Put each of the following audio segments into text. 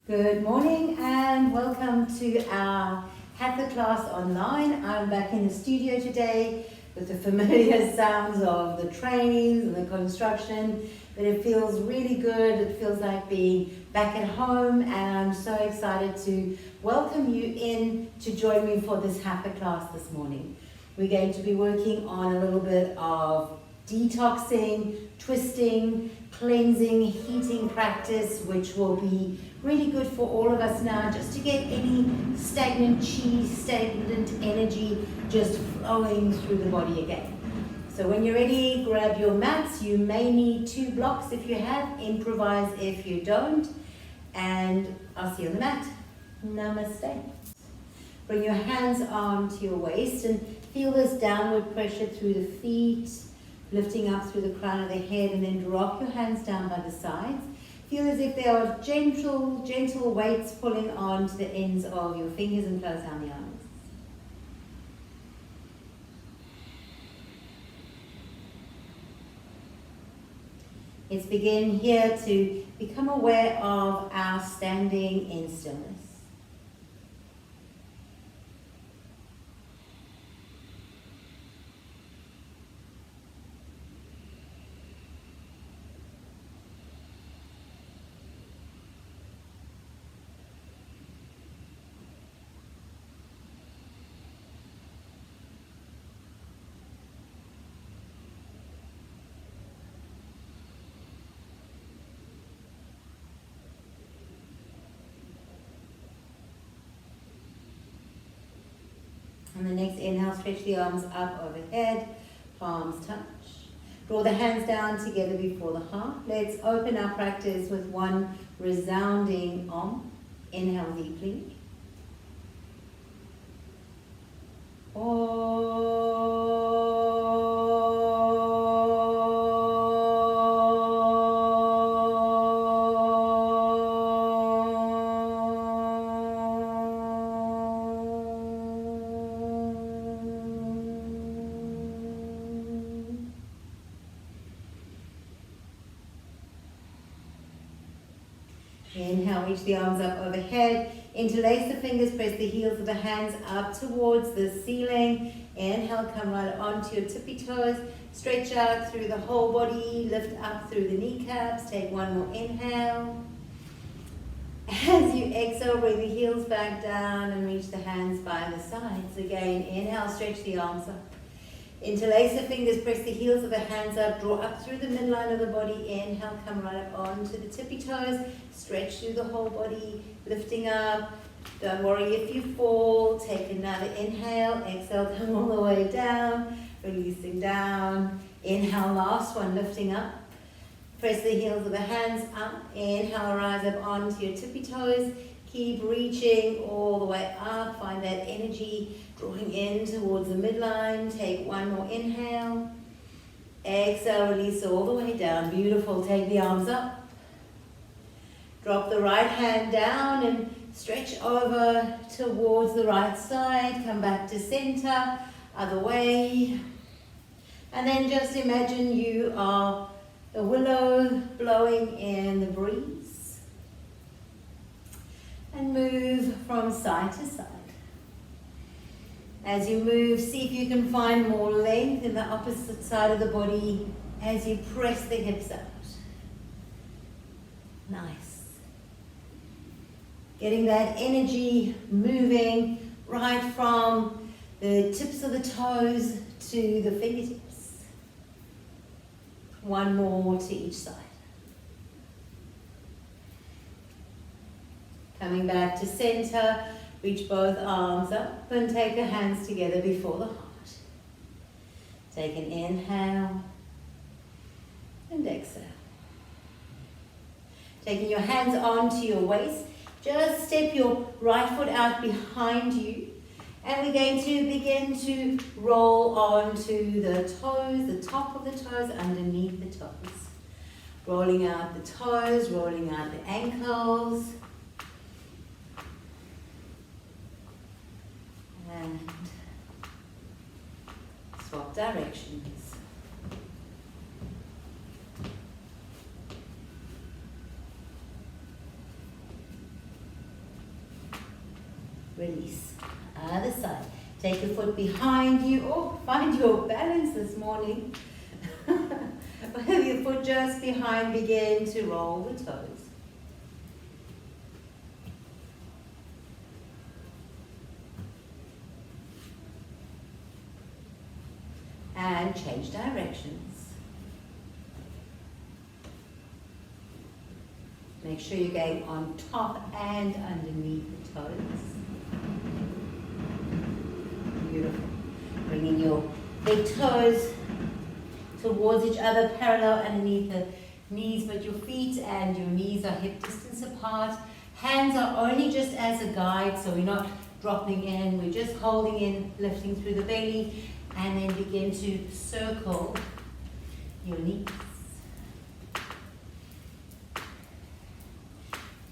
Good morning and welcome to our Hatha class online. I'm back in the studio today with the familiar sounds of the trains and the construction, but it feels really good. It feels like being back at home, and I'm so excited to welcome you in to join me for this Hatha class this morning. We're going to be working on a little bit of detoxing, twisting, cleansing, heating practice, which will be really good for all of us now, just to get any stagnant chi, stagnant energy just flowing through the body again. So when you're ready, grab your mats. You may need 2 blocks if you have, improvise if you don't, and I'll see you on the mat. Namaste. Bring your hands onto your waist and feel this downward pressure through the feet, lifting up through the crown of the head, and then drop your hands down by the sides. Feel as if there are gentle weights pulling on to the ends of your fingers, and close down the eyes. Let's begin here to become aware of our standing in stillness. On the next inhale, stretch the arms up overhead, palms touch. Draw the hands down together before the heart. Let's open our practice with one resounding Om. Inhale deeply. Inhale, reach the arms up overhead. Interlace the fingers, press the heels of the hands up towards the ceiling. Inhale, come right onto your tippy toes. Stretch out through the whole body. Lift up through the kneecaps. Take one more inhale. As you exhale, bring the heels back down and reach the hands by the sides. Again, inhale, stretch the arms up. Interlace the fingers, press the heels of the hands up, draw up through the midline of the body. Inhale, come right up onto the tippy toes, stretch through the whole body, lifting up. Don't worry if you fall. Take another inhale, exhale, come all the way down, releasing down. Inhale, last one, lifting up. Press the heels of the hands up. Inhale, rise up onto your tippy toes. Keep reaching all the way up. Find that energy drawing in towards the midline. Take one more inhale. Exhale, release all the way down. Beautiful. Take the arms up. Drop the right hand down and stretch over towards the right side. Come back to center. Other way. And then just imagine you are a willow blowing in the breeze. And move from side to side. As you move, see if you can find more length in the opposite side of the body as you press the hips out. Nice. Getting that energy moving right from the tips of the toes to the fingertips. One more to each side. Coming back to center, reach both arms up and take the hands together before the heart. Take an inhale and exhale. Taking your hands onto your waist, just step your right foot out behind you, and we're going to begin to roll onto the toes, the top of the toes, underneath the toes. Rolling out the toes, rolling out the ankles. And swap directions. release. Other side. Take your foot behind you. Oh, find your balance this morning. With your foot just behind, begin to roll the toes. And change directions. Make sure you're going on top and underneath the toes. Beautiful. Bringing your big toes towards each other, parallel underneath the knees, but your feet and your knees are hip distance apart. Hands are only just as a guide, so we're not dropping in, we're just holding in, lifting through the belly, and then begin to circle your knees.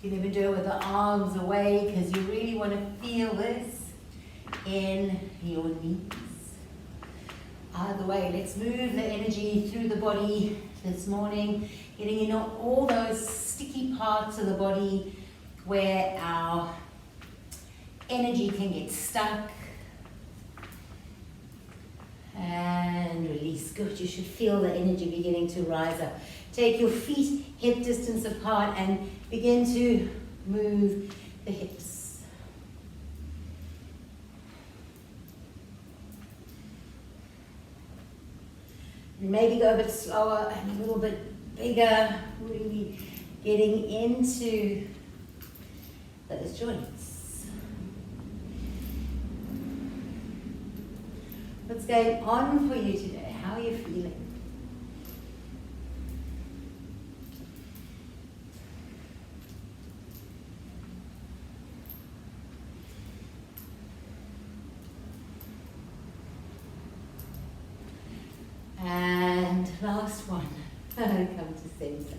You can even do it with the arms away, because you really want to feel this in your knees. Either way, let's move the energy through the body this morning, getting in all those sticky parts of the body where our energy can get stuck. And release. Good. You should feel the energy beginning to rise up. Take your feet hip distance apart and begin to move the hips. Maybe go a bit slower and a little bit bigger, really getting into those joints. What's going on for you today? How are you feeling? And last one, come to center.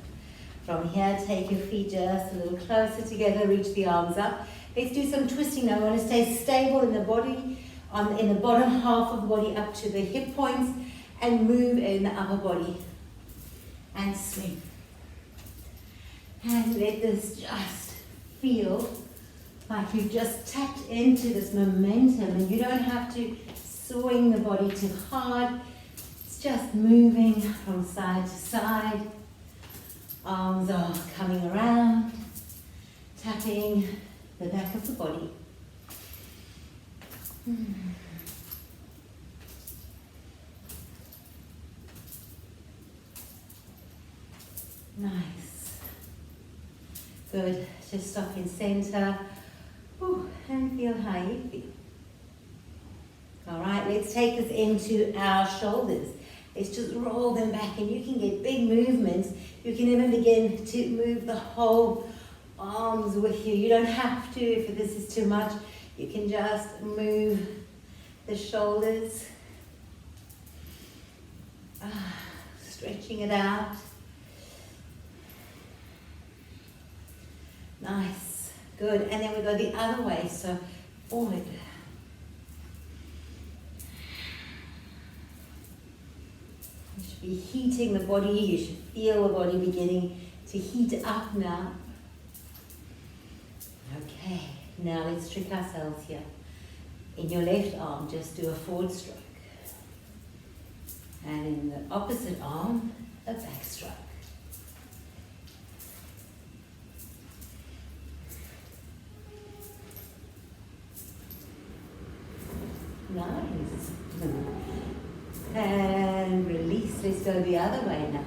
From here, take your feet just a little closer together, reach the arms up. Let's do some twisting now. We want to stay stable in the body, in the bottom half of the body up to the hip points, and move in the upper body. And swing. And let this just feel like you've just tapped into this momentum, and you don't have to swing the body too hard. Just moving from side to side. Arms are coming around, tapping the back of the body. Nice. Good. Just stop in center. Ooh, and feel how you feel. All right, let's take this into our shoulders. Let's just roll them back, and you can get big movements. You can even begin to move the whole arms with you. You don't have to if this is too much. You can just move the shoulders. Stretching it out. Nice. Good. And then we go the other way, so forward. Be heating the body. You should feel the body beginning to heat up now. Okay, now let's trick ourselves here. In your left arm, just do a forward stroke. And in the opposite arm, a back stroke. Nice. And release. Let's go the other way now.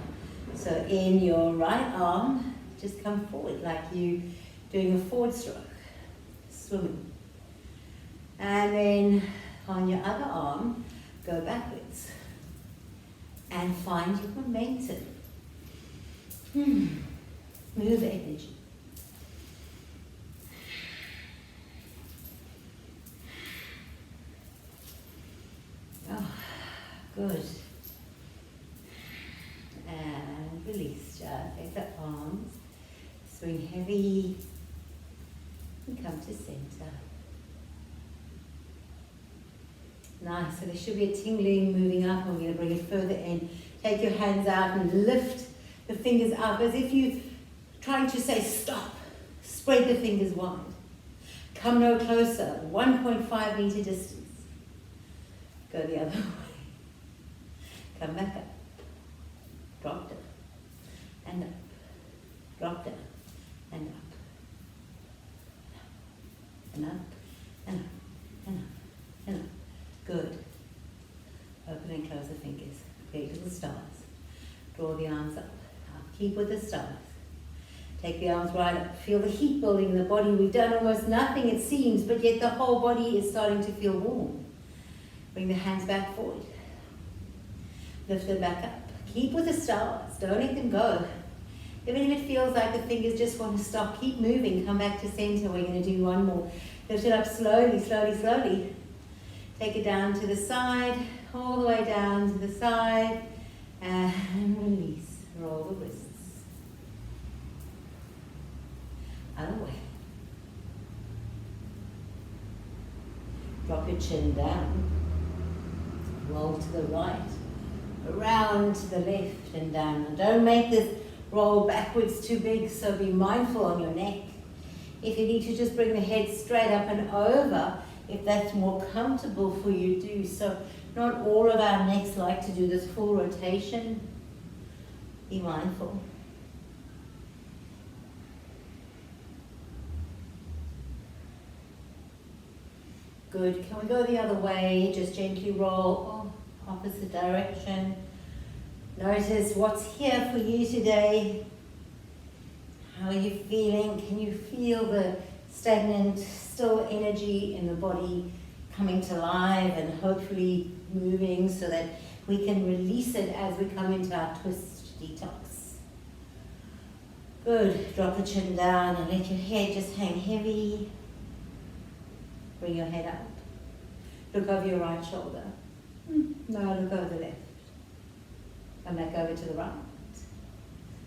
So in your right arm, just come forward like you doing a forward stroke, swimming. And then on your other arm, go backwards and find your momentum. Move energy. Oh, good. And release. Just take the arms, swing heavy, and come to center. Nice. So there should be a tingling moving up. I'm going to bring it further in. Take your hands out and lift the fingers up as if you're trying to say stop. Spread the fingers wide. Come no closer, 1.5 meter distance. Go the other way. Come back up. Drop down. And up. Drop down. And up. And up. And up. And up. And up. Good. Open and close the fingers. Create little stars. Draw the arms up. Keep with the stars. Take the arms right up. Feel the heat building in the body. We've done almost nothing, it seems, but yet the whole body is starting to feel warm. Bring the hands back forward. Lift them back up. Keep with the stars. Don't let them go. Even if it feels like the fingers just want to stop, keep moving. Come back to center. We're going to do one more. Lift it up slowly, slowly, slowly. Take it down to the side, all the way down to the side, and release. Roll the wrists. Other way. Drop your chin down. Roll to the right. Around to the left and down. And don't make this roll backwards too big, so be mindful on your neck. If you need to just bring the head straight up and over, if that's more comfortable for you, do so. Not all of our necks like to do this full rotation. Be mindful. Good. Can we go the other way? Just gently roll opposite direction. Notice what's here for you today. How are you feeling? Can you feel the stagnant, still energy in the body coming to life and hopefully moving so that we can release it as we come into our twist detox? Good. Drop the chin down and let your head just hang heavy. Bring your head up. Look over your right shoulder. No, look over the left. Come back over to the right.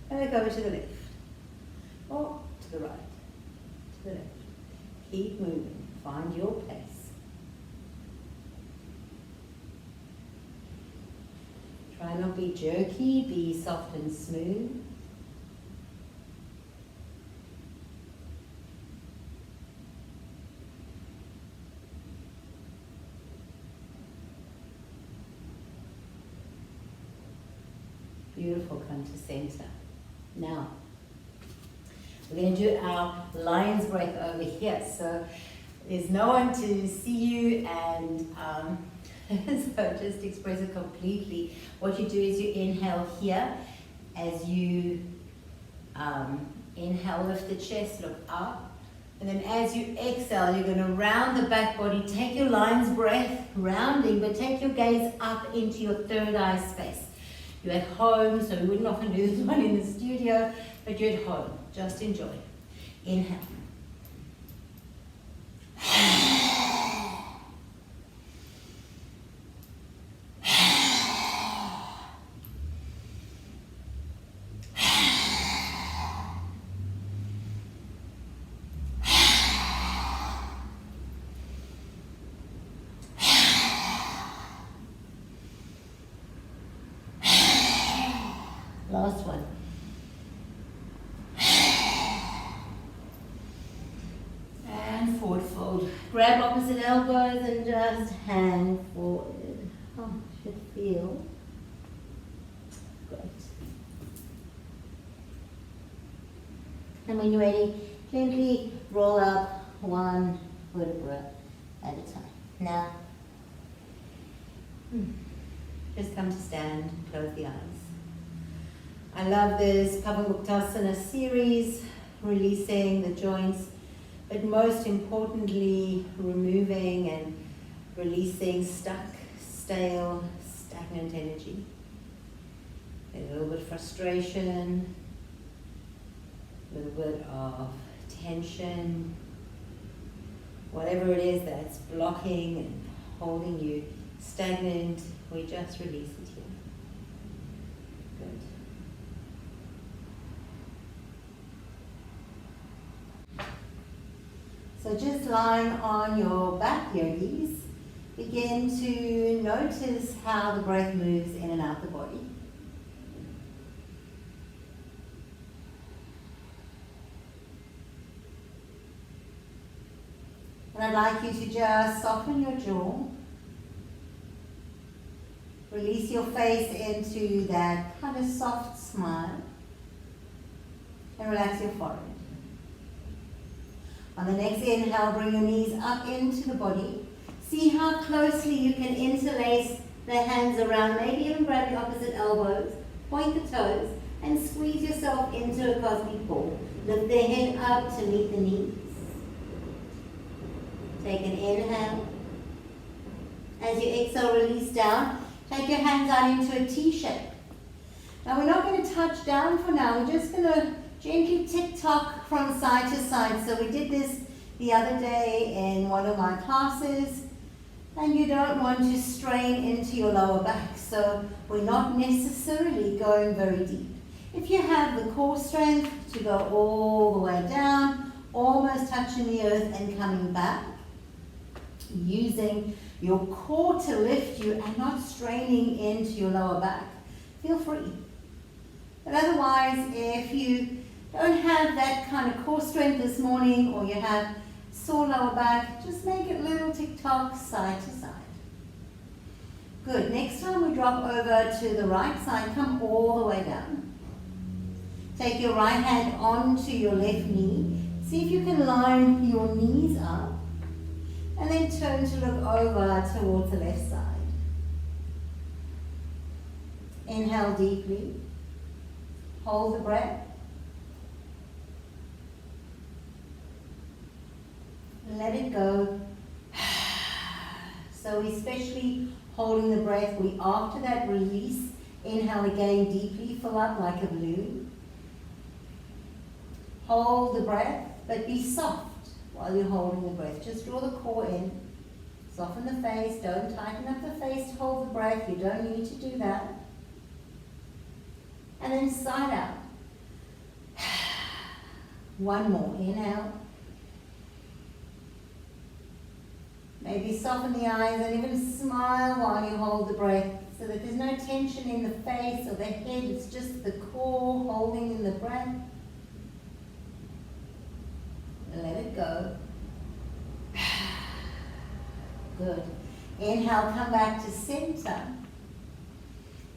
Come back over to the left. Or to the right. To the left. Keep moving. Find your place. Try not to be jerky. Be soft and smooth. Beautiful, come to center. Now, we're going to do our lion's breath over here. So there's no one to see you, and so just express it completely. What you do is you inhale here. As you inhale, lift the chest, look up. And then as you exhale, you're going to round the back body. Take your lion's breath, rounding, but take your gaze up into your third eye space. You're at home, so we wouldn't often do this one in the studio, but you're at home. Just enjoy. Inhale. Last one. And forward fold. Grab opposite elbows and just hang forward. Oh, should feel great. And when you're ready, gently roll up one vertebra at a time. Now, just come to stand and close the eyes. I love this Pawanmuktasana series, releasing the joints, but most importantly, removing and releasing stuck, stale, stagnant energy. A little bit of frustration, a little bit of tension, whatever it is that's blocking and holding you stagnant, we just release it here. Good. So just lying on your back, yogis, begin to notice how the breath moves in and out the body. And I'd like you to just soften your jaw. Release your face into that kind of soft smile. And relax your forehead. On the next inhale, bring your knees up into the body. See how closely you can interlace the hands around, maybe even grab the opposite elbows, point the toes, and squeeze yourself into a cosmic ball. Lift the head up to meet the knees. Take an inhale. As you exhale, release down. Take your hands out into a T shape. Now we're not going to touch down for now. We're just going to gently tick-tock from side to side. So we did this the other day in one of my classes. And you don't want to strain into your lower back. So we're not necessarily going very deep. If you have the core strength to go all the way down, almost touching the earth and coming back, using your core to lift you and not straining into your lower back, feel free. But otherwise, if you don't have that kind of core strength this morning, or you have sore lower back, just make it little tick-tock side to side. Good. Next time we drop over to the right side, come all the way down. Take your right hand onto your left knee. See if you can line your knees up. And then turn to look over towards the left side. Inhale deeply. Hold the breath. Let it go. So especially holding the breath, we after that release, inhale again deeply, fill up like a balloon. Hold the breath, but be soft while you're holding the breath. Just draw the core in. Soften the face. Don't tighten up the face to hold the breath. You don't need to do that. And then side out. One more. Inhale. Maybe soften the eyes and even smile while you hold the breath so that there's no tension in the face or the head. It's just the core holding in the breath. Let it go. Good. Inhale, come back to center.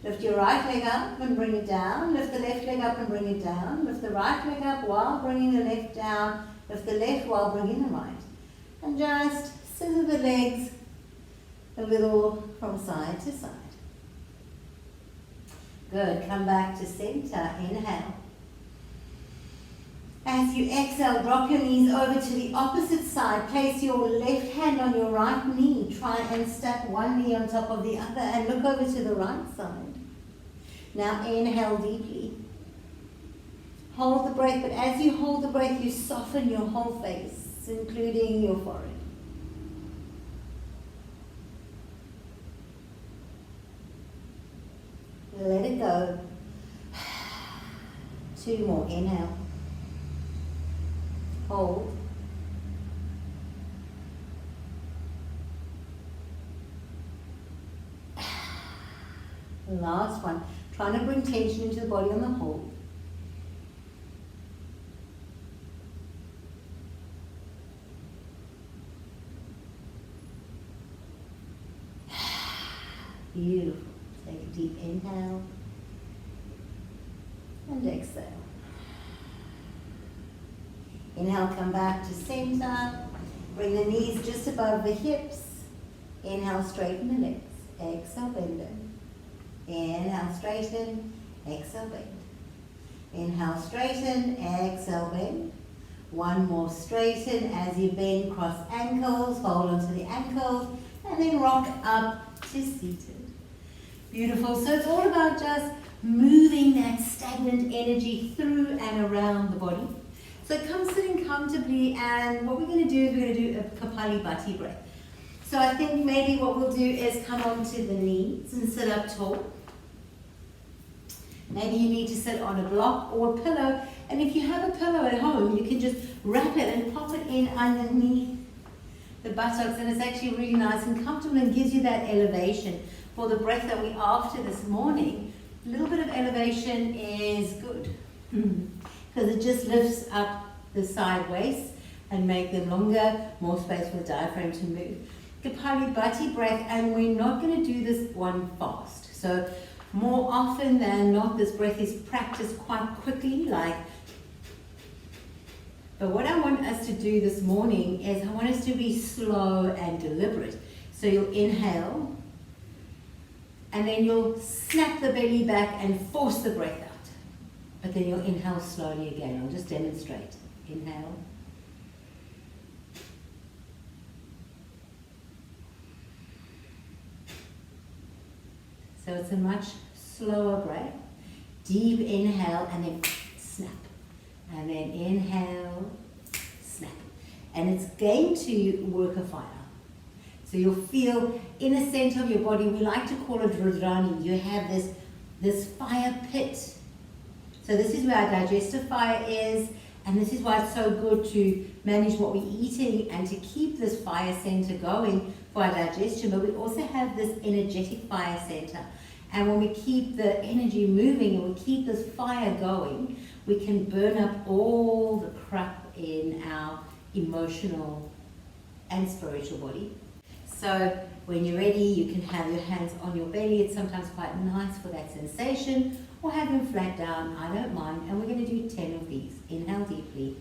Lift your right leg up and bring it down. Lift the left leg up and bring it down. Lift the right leg up while bringing the left down. Lift the left while bringing the right. And just scissor the legs a little from side to side. Good. Come back to center. Inhale. As you exhale, drop your knees over to the opposite side. Place your left hand on your right knee. Try and stack one knee on top of the other and look over to the right side. Now inhale deeply. Hold the breath, but as you hold the breath, you soften your whole face, including your forehead. Let it go. 2 more. Inhale. Hold. Last one. Trying to bring tension into the body on the hold. Beautiful. Take a deep inhale and exhale. Inhale, come back to center. Bring the knees just above the hips. Inhale, straighten the legs. Exhale, bend them. Inhale, straighten. Exhale, bend. Inhale, straighten. Exhale, bend. One more, straighten. As you bend, cross ankles. Hold onto the ankles. And then rock up to seated. Beautiful. So it's all about just moving that stagnant energy through and around the body. So come sitting comfortably, and what we're going to do is we're going to do a Kapalabhati breath. So I think maybe what we'll do is come onto the knees and sit up tall. Maybe you need to sit on a block or a pillow, and if you have a pillow at home, you can just wrap it and pop it in underneath the buttocks, and it's actually really nice and comfortable and gives you that elevation. For the breath that we're after this morning, a little bit of elevation is good. Because it just lifts up the side waist. and make them longer, more space for the diaphragm to move. Kapalabhati breath, and we're not going to do this one fast. So more often than not, this breath is practiced quite quickly, but what I want us to do this morning is I want us to be slow and deliberate. So you'll inhale, and then you'll snap the belly back and force the breath out. But then you'll inhale slowly again. I'll just demonstrate. Inhale. So it's a much slower breath. Deep inhale and then snap. And then inhale, snap. And it's going to work a fire. So you'll feel in the center of your body, we like to call it Rudrani. You have this fire pit. So this is where our digestive fire is, and this is why it's so good to manage what we're eating and to keep this fire center going for our digestion. But we also have this energetic fire center. And when we keep the energy moving and we keep this fire going, we can burn up all the crap in our emotional and spiritual body. So when you're ready, you can have your hands on your belly. It's sometimes quite nice for that sensation, or have them flat down. I don't mind. And we're going to do 10 of these. Inhale deeply.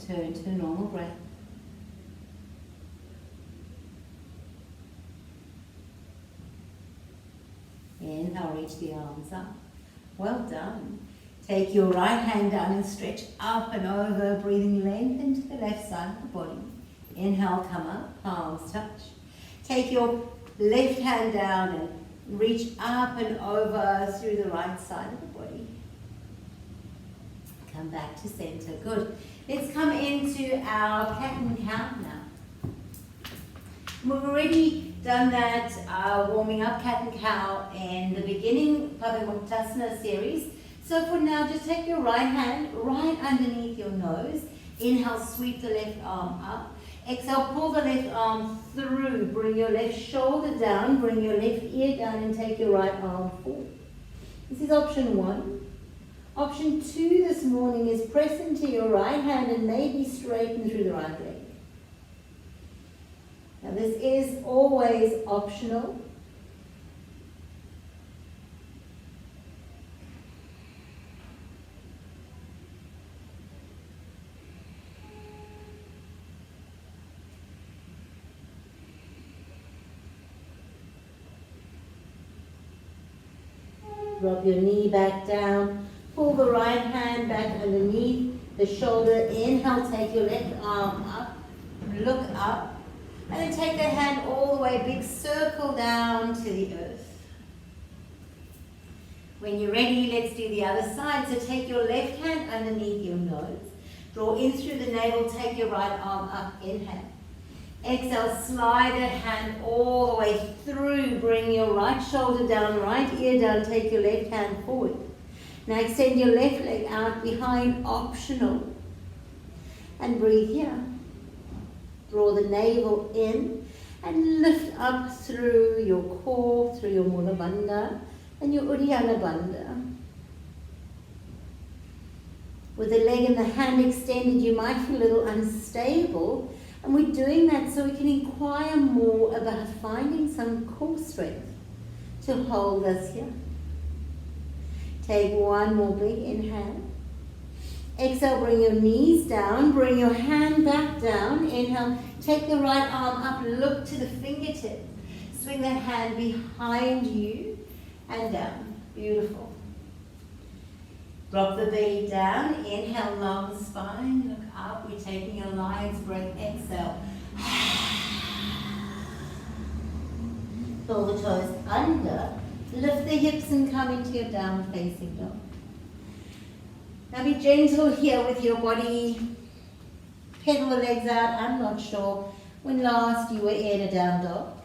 Return to normal breath. Inhale, reach the arms up. Well done. Take your right hand down and stretch up and over, breathing length into the left side of the body. Inhale, come up, palms touch. Take your left hand down and reach up and over through the right side of the body. Come back to center. Good. Let's come into our cat and cow now. We've already done that warming up cat and cow in the beginning Pawanmuktasana series. So for now, just take your right hand right underneath your nose. Inhale, sweep the left arm up. Exhale, pull the left arm through. Bring your left shoulder down. Bring your left ear down and take your right arm forward. This is option 1. Option 2 this morning is press into your right hand and maybe straighten through the right leg. Now this is always optional. Drop your knee back down. Pull the right hand back underneath the shoulder. Inhale, take your left arm up. Look up. And then take that hand all the way, big circle down to the earth. When you're ready, let's do the other side. So take your left hand underneath your nose. Draw in through the navel, take your right arm up. Inhale. Exhale, slide that hand all the way through. Bring your right shoulder down, right ear down. Take your left hand forward. Now extend your left leg out behind, optional. And breathe here. Draw the navel in and lift up through your core, through your Mula Bandha and your Uddiyana Bandha. With the leg and the hand extended, you might feel a little unstable. And we're doing that so we can inquire more about finding some core strength to hold us here. Take one more big inhale. Exhale, bring your knees down, bring your hand back down. Inhale, take the right arm up, look to the fingertip. Swing that hand behind you and down. Beautiful. Drop the belly down. Inhale, long spine. Look up. We're taking a lion's breath. Exhale. Pull the toes under. Lift the hips and come into your downward facing dog. Now be gentle here with your body. Pedal the legs out. I'm not sure when last you were in a down dog.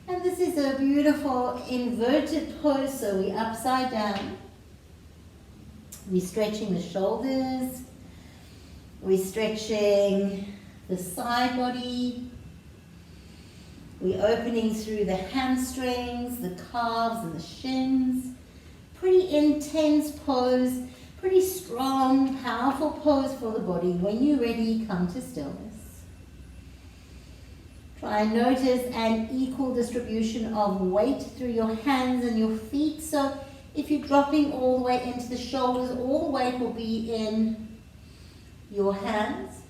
And this is a beautiful inverted pose, so we're upside down. We're stretching the shoulders. We're stretching the side body. We're opening through the hamstrings, the calves and the shins. Pretty intense pose, pretty strong, powerful pose for the body. When you're ready, come to stillness. Try and notice an equal distribution of weight through your hands and your feet. So if you're dropping all the way into the shoulders, all the weight will be in your hands.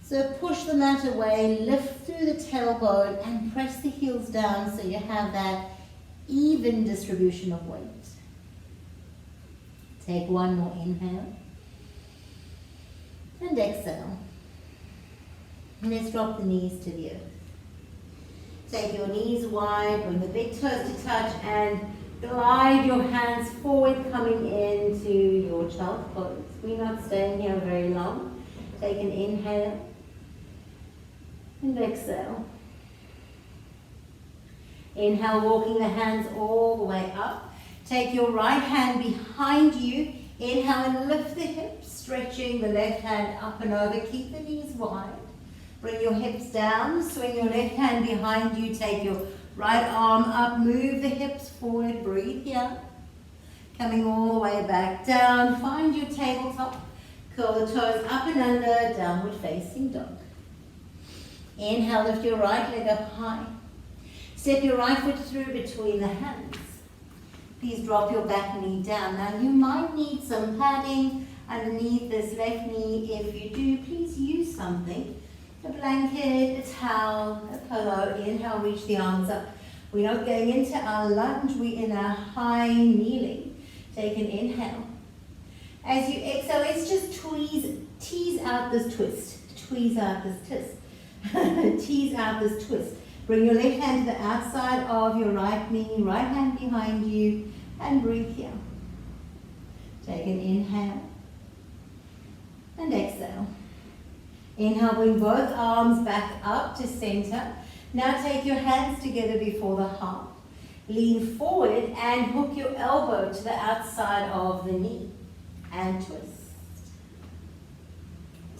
So push the mat away, lift through the tailbone and press the heels down so you have that even distribution of weight. Take one more inhale and exhale. And let's drop the knees to the earth. Take your knees wide, bring the big toes to touch and glide your hands forward, coming into your child's pose. We're not staying here very long. Take an inhale and exhale. Inhale, walking the hands all the way up. Take your right hand behind you. Inhale and lift the hips, stretching the left hand up and over. Keep the knees wide. Bring your hips down, swing your left hand behind you, take your right arm up, move the hips forward, breathe here. Coming all the way back down, find your tabletop, curl the toes up and under, downward facing dog. Inhale, lift your right leg up high. Step your right foot through between the hands. Please drop your back knee down. Now you might need some padding underneath this left knee. If you do, please use something. A blanket, a towel, a pillow. Inhale, reach the arms up. We're not going into our lunge, we're in our high kneeling. Take an inhale. As you exhale, let's just tease out this twist. Tease out this twist. Tease out this twist. Bring your left hand to the outside of your right knee, right hand behind you, and breathe here. Take an inhale and exhale. Inhale, bring both arms back up to center. Now take your hands together before the heart. Lean forward and hook your elbow to the outside of the knee and twist.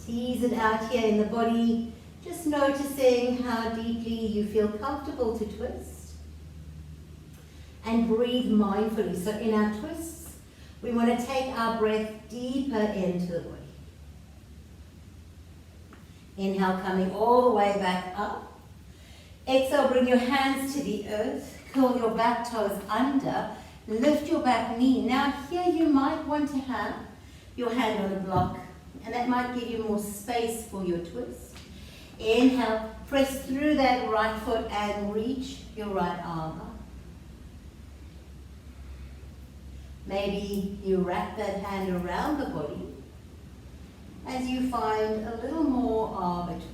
Tease it out here in the body, just noticing how deeply you feel comfortable to twist. And breathe mindfully. So in our twists, we want to take our breath deeper into the body. Inhale, coming all the way back up. Exhale, bring your hands to the earth. Curl your back toes under. Lift your back knee. Now here you might want to have your hand on a block, and that might give you more space for your twist. Inhale, press through that right foot and reach your right arm up. Maybe you wrap that hand around the body as you find a little more of a twist.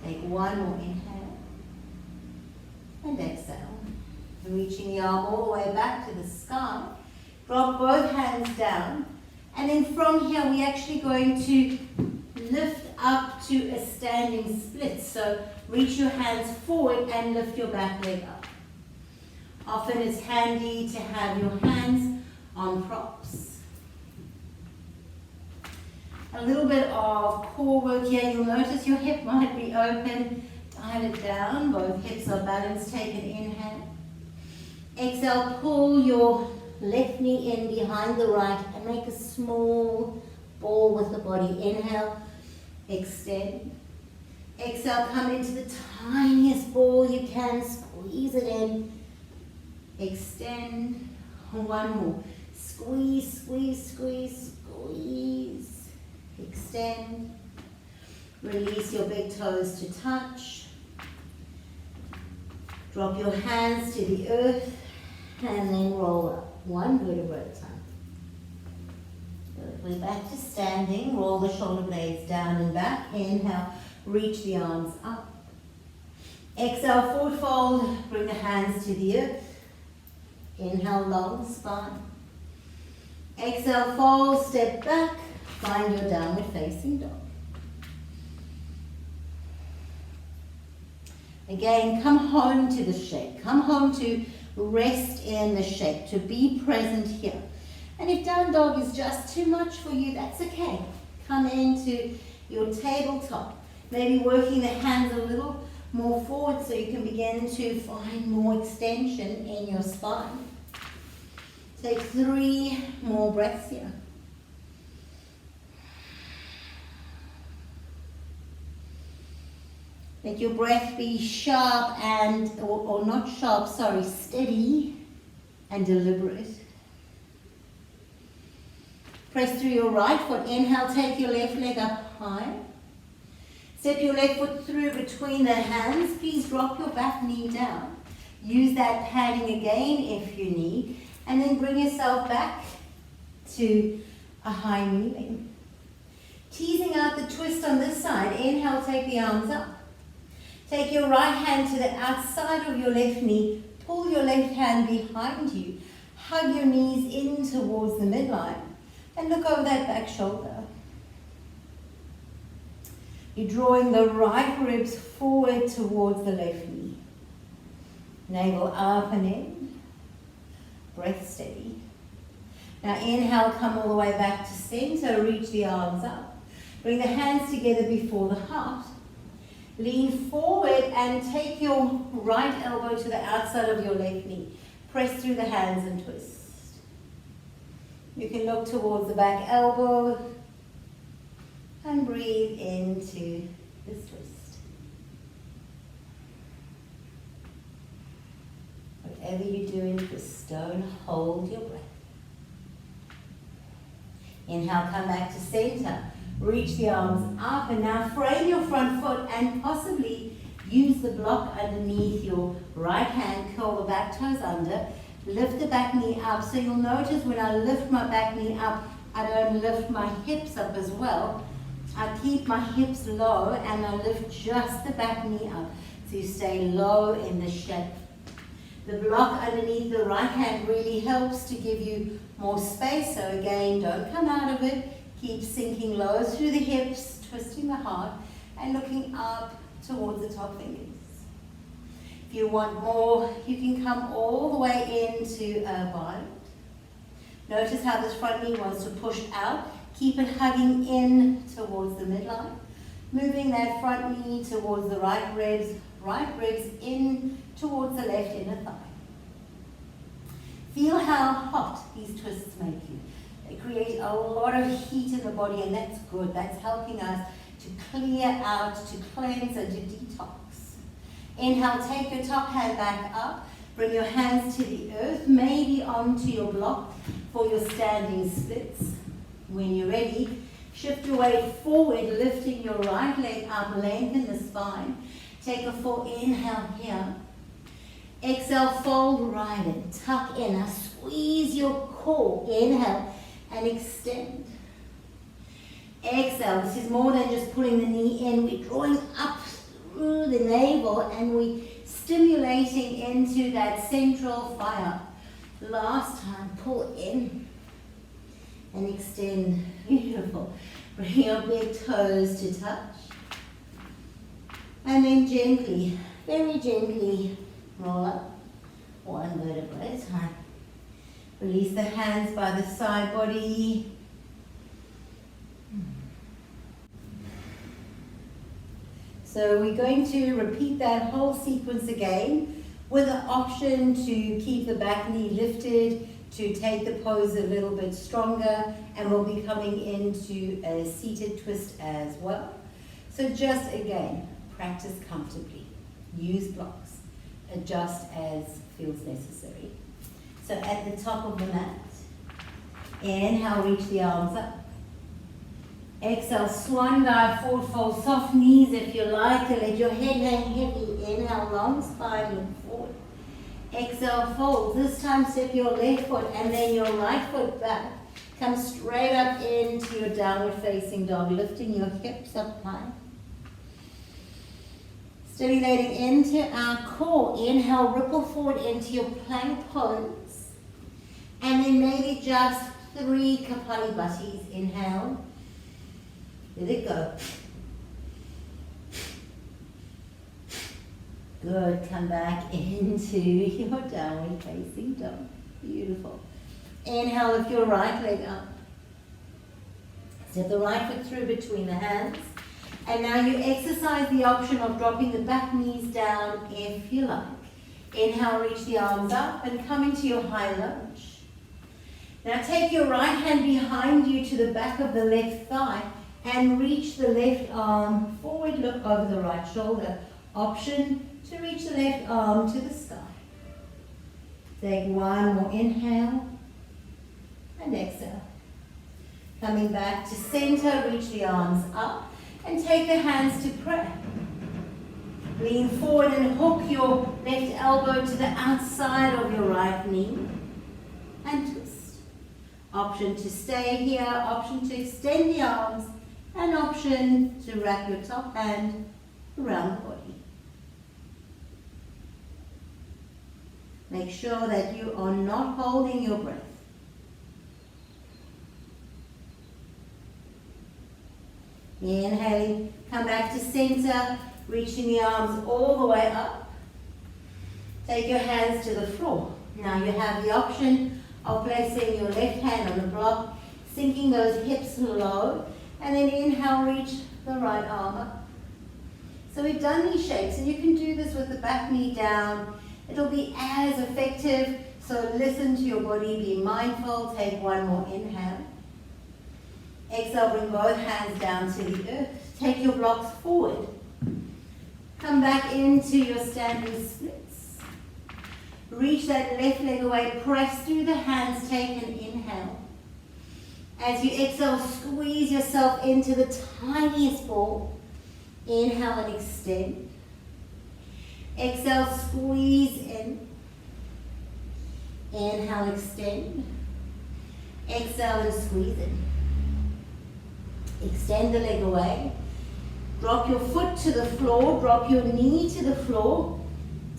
Take one more inhale and exhale. Reaching the arm all the way back to the sky. Drop both hands down. And then from here we're actually going to lift up to a standing split. So reach your hands forward and lift your back leg up. Often it's handy to have your hands on props. A little bit of core work here. You'll notice your hip might be open. Dial it down. Both hips are balanced. Take an inhale. Exhale, pull your left knee in behind the right and make a small ball with the body. Inhale, extend. Exhale, come into the tiniest ball you can. Squeeze it in. Extend. One more. Squeeze, squeeze, squeeze, squeeze. Extend. Release your big toes to touch. Drop your hands to the earth and then roll up, one vertebra at a time. Good. We're back to standing. Roll the shoulder blades down and back. Inhale, reach the arms up. Exhale, forward fold. Bring the hands to the earth. Inhale, long spine. Exhale, fold, step back. Find your downward facing dog. Again, come home to the shape. Come home to rest in the shape, to be present here. And if down dog is just too much for you, that's okay. Come into your tabletop. Maybe working the hands a little more forward so you can begin to find more extension in your spine. Take 3 more breaths here. Let your breath be sharp and, or not sharp, sorry, steady and deliberate. Press through your right foot. Inhale, take your left leg up high. Step your left foot through between the hands. Please drop your back knee down. Use that padding again if you need. And then bring yourself back to a high kneeling. Teasing out the twist on this side. Inhale, take the arms up. Take your right hand to the outside of your left knee. Pull your left hand behind you. Hug your knees in towards the midline. And look over that back shoulder. You're drawing the right ribs forward towards the left knee. Navel up and in. Breath steady. Now inhale, come all the way back to center. Reach the arms up. Bring the hands together before the heart. Lean forward and take your right elbow to the outside of your left knee. Press through the hands and twist. You can look towards the back elbow and breathe into this twist. Whatever you do in twist, don't hold your breath. Inhale, come back to center. Reach the arms up and now frame your front foot and possibly use the block underneath your right hand. Curl the back toes under. Lift the back knee up. So you'll notice when I lift my back knee up, I don't lift my hips up as well. I keep my hips low and I lift just the back knee up. So you stay low in the shape. The block underneath the right hand really helps to give you more space. So again, don't come out of it. Keep sinking low through the hips, twisting the heart, and looking up towards the top fingers. If you want more, you can come all the way into a bind. Notice how this front knee wants to push out. Keep it hugging in towards the midline. Moving that front knee towards the right ribs in towards the left inner thigh. Feel how hot these twists make you. They create a lot of heat in the body, and that's good. That's helping us to clear out, to cleanse, and to detox. Inhale, take your top hand back up. Bring your hands to the earth, maybe onto your block for your standing splits. When you're ready, shift your weight forward, lifting your right leg up, lengthen the spine. Take a full inhale here. Exhale, fold right in, tuck in. Now squeeze your core. Inhale and extend. Exhale. This is more than just pulling the knee in. We're drawing up through the navel and we're stimulating into that central fire. Last time, pull in and extend. Beautiful. Bring your big toes to touch. And then gently, very gently, roll up. One vertebra at a time. Release the hands by the side body. So we're going to repeat that whole sequence again with the option to keep the back knee lifted, to take the pose a little bit stronger, and we'll be coming into a seated twist as well. So just again, practice comfortably. Use blocks. Adjust as feels necessary. So at the top of the mat, inhale, reach the arms up. Exhale, swan dive, forward fold, soft knees if you like, and let your head hang heavy. Inhale, long spine, look forward. Exhale, fold. This time step your left foot and then your right foot back. Come straight up into your downward facing dog, lifting your hips up high. Stimulating into our core. Inhale, ripple forward into your plank pose. And then maybe just 3 Kapalabhatis. Inhale. Let it go. Good. Come back into your downward facing dog. Beautiful. Inhale, lift your right leg up. Step the right foot through between the hands. And now you exercise the option of dropping the back knees down if you like. Inhale, reach the arms up and come into your high lunge. Now take your right hand behind you to the back of the left thigh and reach the left arm forward, look over the right shoulder. Option to reach the left arm to the sky. Take one more inhale and exhale. Coming back to center, reach the arms up and take the hands to prayer. Lean forward and hook your left elbow to the outside of your right knee and twist. Option to stay here, option to extend the arms, and option to wrap your top hand around the body. Make sure that you are not holding your breath. Inhaling, come back to center, reaching the arms all the way up. Take your hands to the floor. Now you have the option of placing your left hand on the block, sinking those hips low, and then inhale, reach the right arm up. So we've done these shapes, and you can do this with the back knee down. It'll be as effective, so listen to your body, be mindful, take one more inhale. Exhale, bring both hands down to the earth. Take your blocks forward. Come back into your standing splits. Reach that left leg away, press through the hands, take an inhale. As you exhale, squeeze yourself into the tiniest ball. Inhale and extend. Exhale, squeeze in. Inhale, extend. Exhale and squeeze in. Extend the leg away. Drop your foot to the floor, drop your knee to the floor.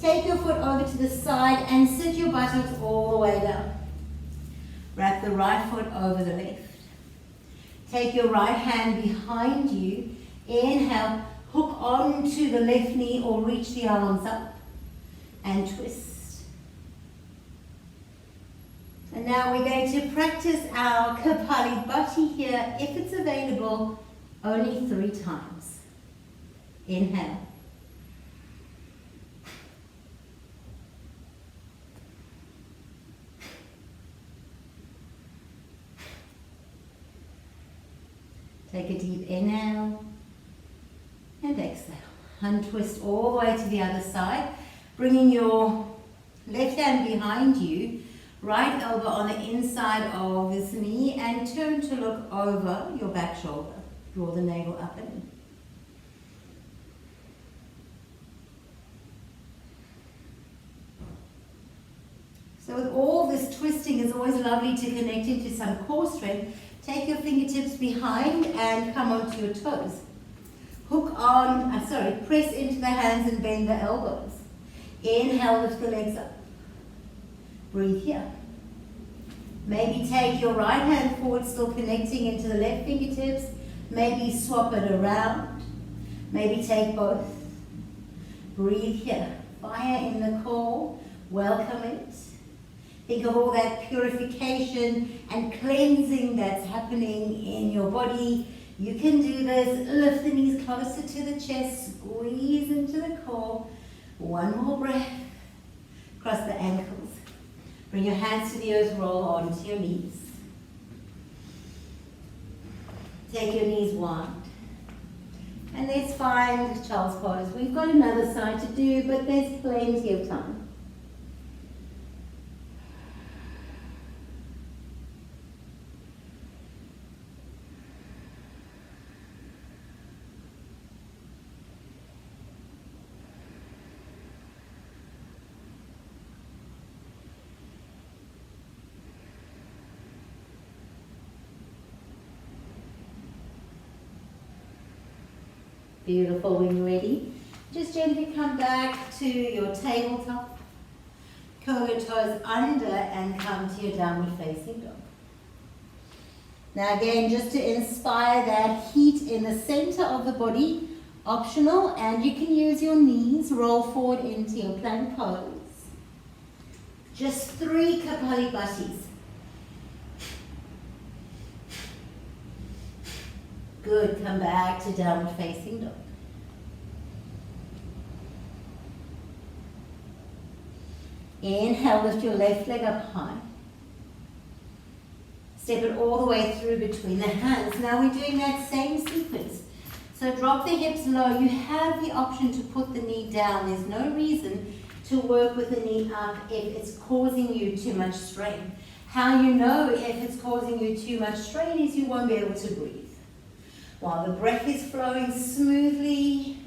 Take your foot over to the side and sit your buttocks all the way down. Wrap the right foot over the left. Take your right hand behind you. Inhale, hook onto the left knee or reach the arms up and twist. And now we're going to practice our Kapalabhati here, if it's available, only 3 times. Inhale. Take a deep inhale and exhale. Untwist all the way to the other side, bringing your left hand behind you, right elbow on the inside of this knee, and turn to look over your back shoulder. Draw the navel up and in. So with all this twisting, it's always lovely to connect into some core strength. Take your fingertips behind and come onto your toes. Hook on, press into the hands and bend the elbows. Inhale, lift the legs up. Breathe here. Maybe take your right hand forward, still connecting into the left fingertips. Maybe swap it around. Maybe take both. Breathe here. Fire in the core. Welcome it. Think of all that purification and cleansing that's happening in your body. You can do this. Lift the knees closer to the chest. Squeeze into the core. One more breath. Cross the ankles. Bring your hands to the earth. Roll onto your knees. Take your knees wide. And let's find child's pose. We've got another side to do, but there's plenty of time. Beautiful. When you're ready, just gently come back to your tabletop. Curl your toes under and come to your downward facing dog. Now again, just to inspire that heat in the center of the body, optional, and you can use your knees, roll forward into your plank pose. Just 3 Kapalabhatis. Good, come back to downward facing dog. Inhale, lift your left leg up high. Step it all the way through between the hands. Now we're doing that same sequence. So drop the hips low. You have the option to put the knee down. There's no reason to work with the knee up if it's causing you too much strain. How you know if it's causing you too much strain is you won't be able to breathe. While the breath is flowing smoothly,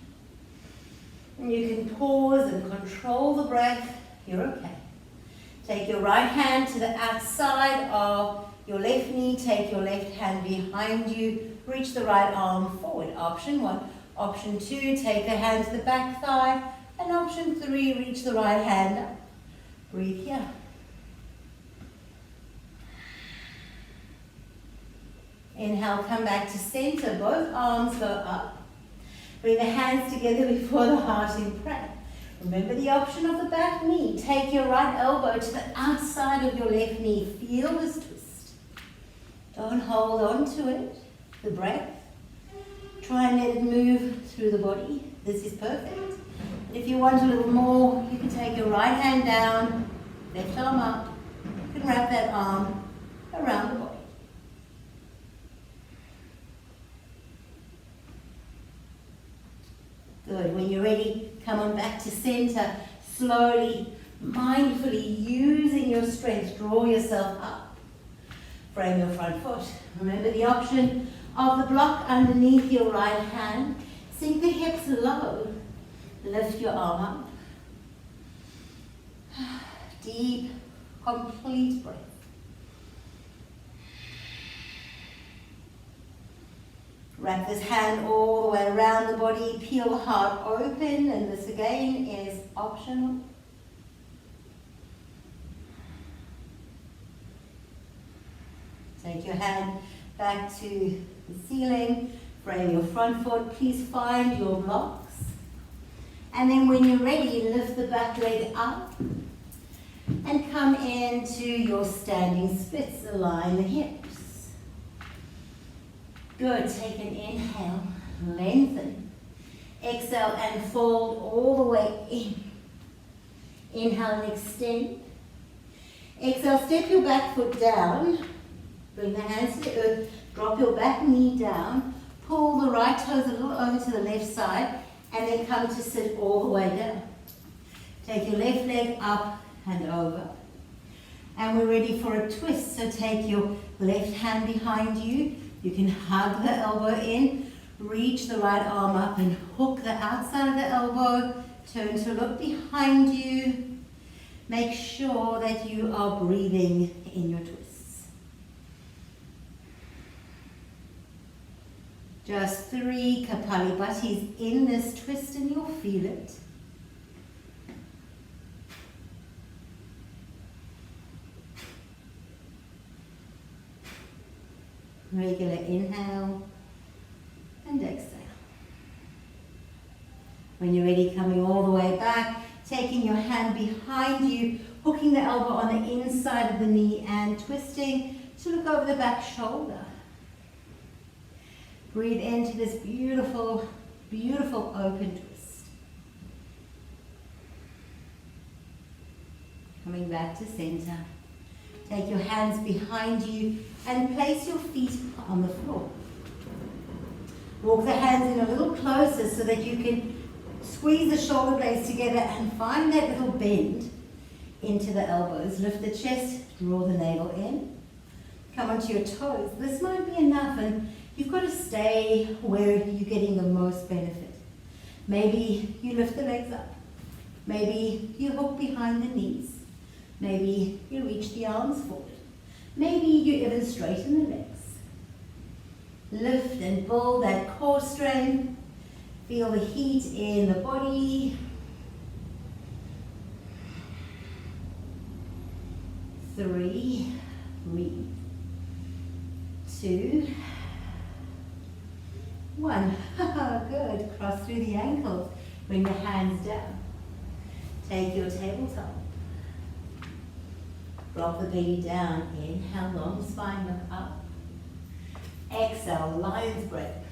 and you can pause and control the breath, you're okay. Take your right hand to the outside of your left knee, take your left hand behind you, reach the right arm forward. Option 1. Option 2, take the hand to the back thigh, and option 3, reach the right hand up. Breathe here. Inhale, come back to center, both arms go up. Bring the hands together before the heart in prayer. Remember the option of the back knee. Take your right elbow to the outside of your left knee. Feel this twist. Don't hold on to it. The breath. Try and let it move through the body. This is perfect. And if you want a little more, you can take your right hand down, left arm up. You can wrap that arm around the body. Good. When you're ready, come on back to center. Slowly, mindfully, using your strength, draw yourself up. Frame your front foot. Remember the option of the block underneath your right hand. Sink the hips low. Lift your arm up. Deep, complete breath. Wrap this hand all the way around the body, peel the heart open, and this again is optional. Take your hand back to the ceiling, frame your front foot, please find your blocks. And then when you're ready, lift the back leg up and come into your standing splits, align the hips. Good, take an inhale, lengthen. Exhale and fold all the way in. Inhale and extend. Exhale, step your back foot down. Bring the hands to the earth, drop your back knee down. Pull the right toes a little over to the left side and then come to sit all the way down. Take your left leg up and over. And we're ready for a twist. So take your left hand behind you. You can hug the elbow in, reach the right arm up and hook the outside of the elbow. Turn to look behind you. Make sure that you are breathing in your twists. Just 3 Kapalabhatis in this twist and you'll feel it. Regular inhale and exhale. When you're ready, coming all the way back, taking your hand behind you, hooking the elbow on the inside of the knee and twisting to look over the back shoulder. Breathe into this beautiful, beautiful open twist. Coming back to center. Take your hands behind you and place your feet on the floor. Walk the hands in a little closer so that you can squeeze the shoulder blades together and find that little bend into the elbows. Lift the chest, draw the navel in. Come onto your toes. This might be enough and you've got to stay where you're getting the most benefit. Maybe you lift the legs up. Maybe you hook behind the knees. Maybe you reach the arms forward. Maybe you even straighten the legs. Lift and build that core strength. Feel the heat in the body. 3, breathe. 2, 1. Good. Cross through the ankles. Bring the hands down. Take your tabletop. Drop the belly down. Inhale, long spine, look up. Exhale, lion's breath.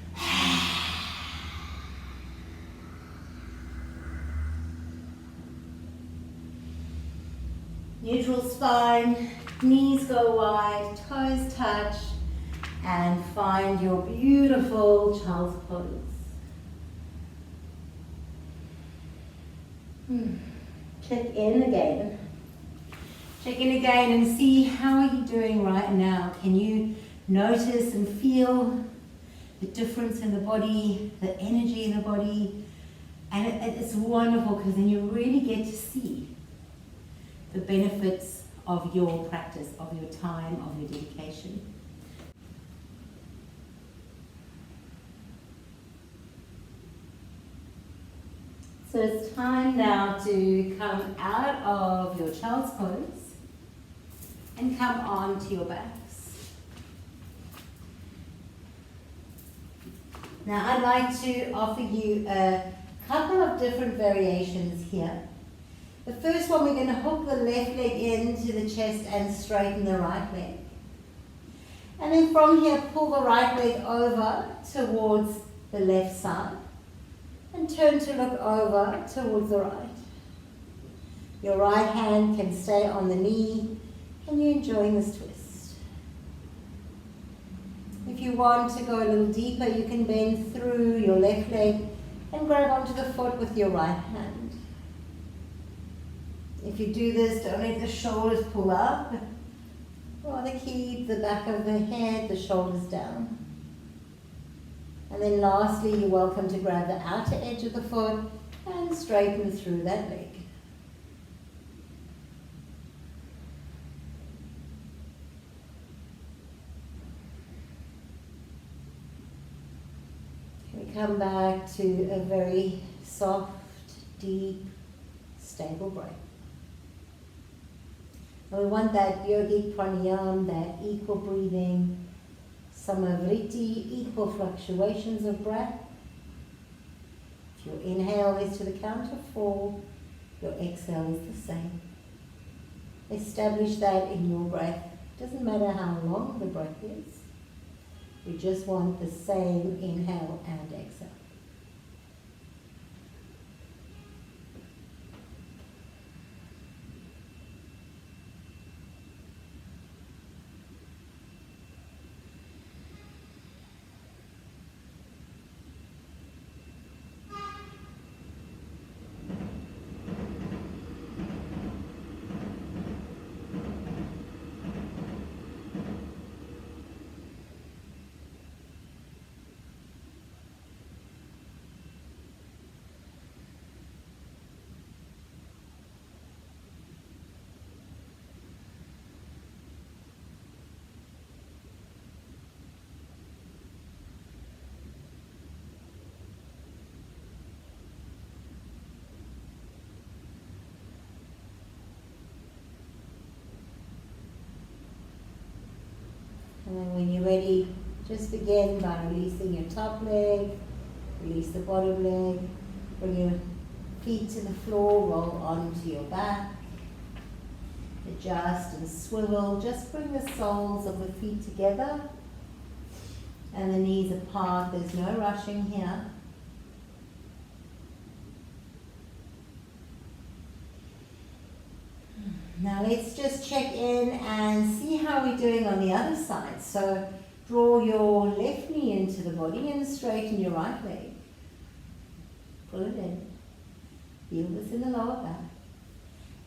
Neutral spine, knees go wide, toes touch, and find your beautiful child's pose. Check in again. Check in again and see how are you doing right now. Can you notice and feel the difference in the body, the energy in the body? And it's wonderful because then you really get to see the benefits of your practice, of your time, of your dedication. So it's time now to come out of your child's pose and come on to your backs. Now I'd like to offer you a couple of different variations here. The first one, we're going to hook the left leg into the chest and straighten the right leg. And then from here, pull the right leg over towards the left side and turn to look over towards the right. Your right hand can stay on the knee and you're enjoying this twist. If you want to go a little deeper, you can bend through your left leg and grab onto the foot with your right hand. If you do this, don't let the shoulders pull up. Rather keep the back of the head, the shoulders down. And then lastly, you're welcome to grab the outer edge of the foot and straighten through that leg. We come back to a very soft, deep, stable breath. And we want that yogic pranayama, that equal breathing, samavriti, equal fluctuations of breath. If your inhale is to the count of 4, your exhale is the same. Establish that in your breath. Doesn't matter how long the breath is. We just want the same inhale and exhale. And then when you're ready, just begin by releasing your top leg, release the bottom leg, bring your feet to the floor, roll onto your back, adjust and swivel, just bring the soles of the feet together and the knees apart, there's no rushing here. Now let's just check in and see how we're doing on the other side. So draw your left knee into the body and straighten your right leg. Pull it in. Feel this in the lower back.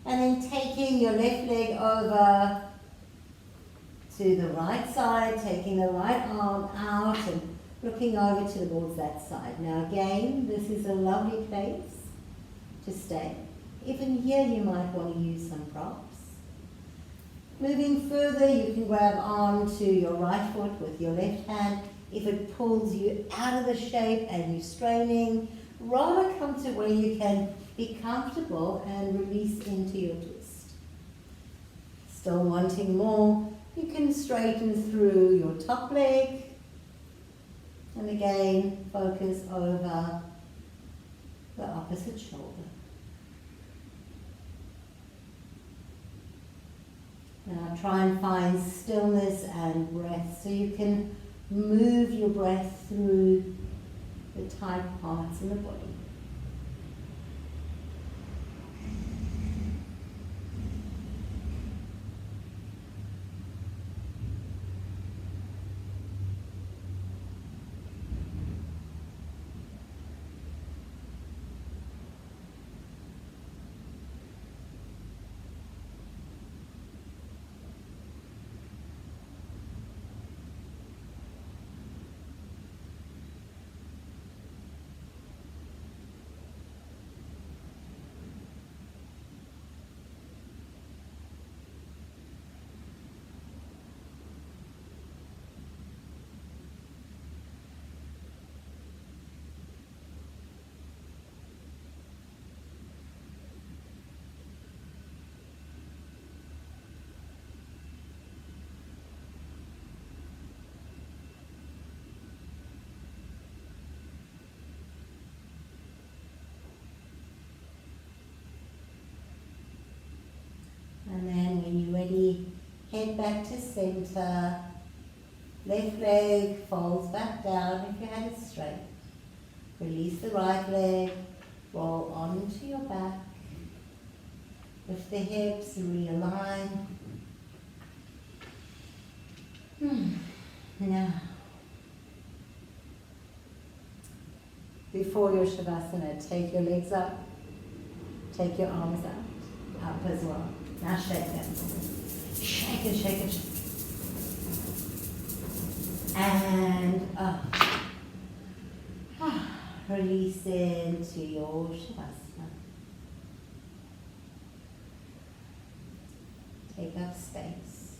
And then taking your left leg over to the right side, taking the right arm out and looking over towards that side. Now again, this is a lovely place to stay. Even here you might want to use some props. Moving further, you can grab on to your right foot with your left hand If it pulls you out of the shape and you're straining, rather come to where you can be comfortable and release into your twist. Still wanting more, you can straighten through your top leg. And again, focus over the opposite shoulder. Now try and find stillness and breath so you can move your breath through the tight parts in the body. And then when you're ready, head back to center. Left leg folds back down if your head is straight. Release the right leg, roll onto your back. Lift the hips, realign. Now, before your Shavasana, take your legs up, take your arms up as well. Now shake them. Shake and shake and shake. And up. Release into your Shavasana. Take up space.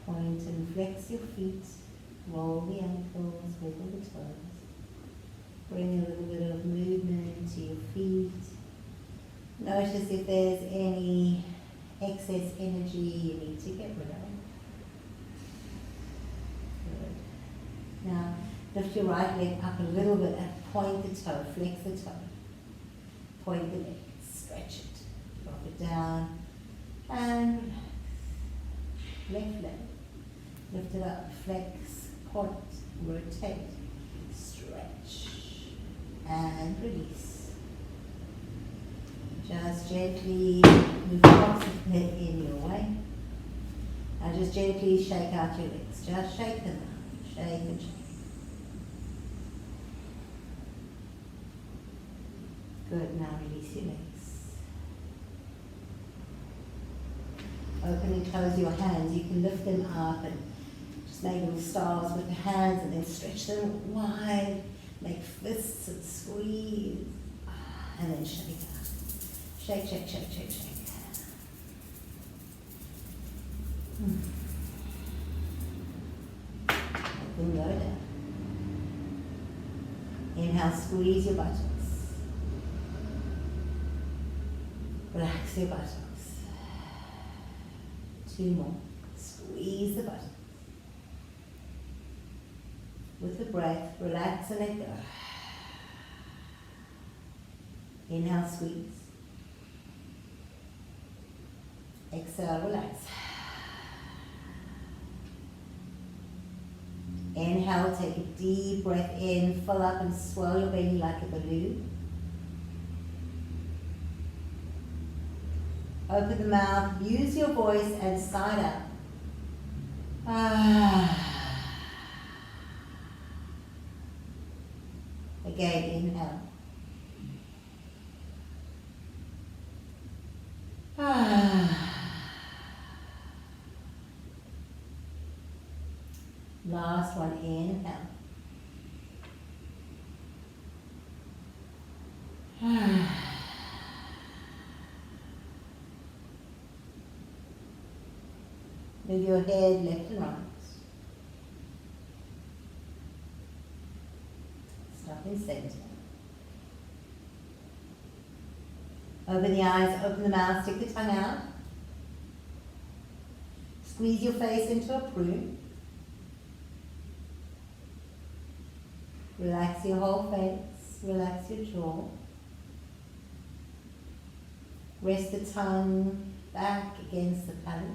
Point and flex your feet. Roll the ankles, wiggle the toes. Bring a little bit of movement to your feet. Notice if there's any excess energy you need to get rid of. Good. Now, lift your right leg up a little bit and point the toe, flex the toe. Point the leg, stretch it. Drop it down and relax. Left leg. Lift it up, flex, point, rotate, stretch, and release. Just gently move the opposite leg in your way. And just gently shake out your legs. Just shake them out. Shake and shake. Good, now release your legs. Open and close your hands. You can lift them up and just make little stars with the hands and then stretch them wide. Make fists and squeeze. And then shake out. Shake, shake, shake, shake, shake. Let them go down. Inhale, squeeze your buttocks. Relax your buttocks. 2 more. Squeeze the buttocks. With the breath, relax and let go. Inhale, squeeze. Exhale, relax. Inhale, take a deep breath in, fill up and swell your belly like a balloon. Open the mouth, use your voice and sigh out. Again, inhale. Last one, inhale. Move your head left and right. Stop in center. Open the eyes, open the mouth, stick the tongue out. Squeeze your face into a prune. Relax your whole face, relax your jaw. Rest the tongue back against the palate.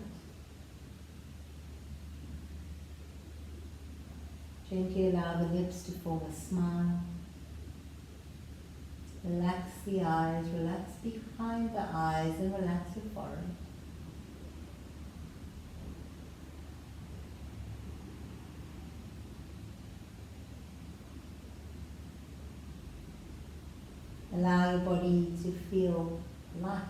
Gently allow the lips to form a smile. Relax the eyes, relax behind the eyes, and relax your forehead. Allow your body to feel light.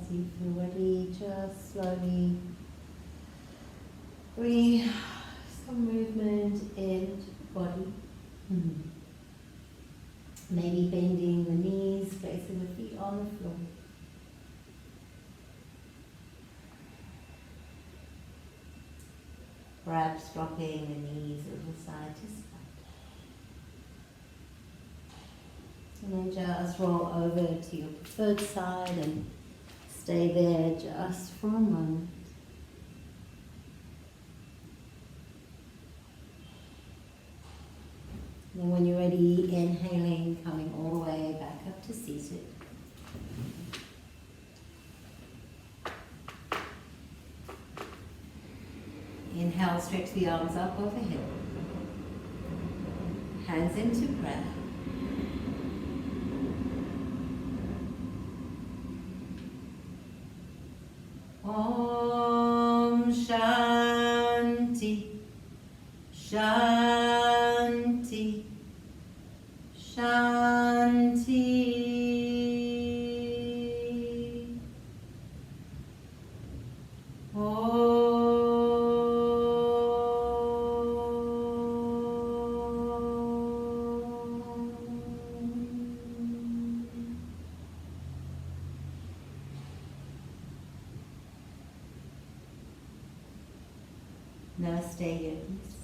as you feel ready, just slowly bring some movement into the body. Maybe bending the knees, placing the feet on the floor. Perhaps dropping the knees a little side to side. And then just roll over to your preferred side and stay there just for a moment. And then when you're ready, inhaling, coming all the way back up to seated. Inhale, stretch the arms up overhead. Hands into prayer. Om Shanti, Shanti, Shanti. Namaste, yogis.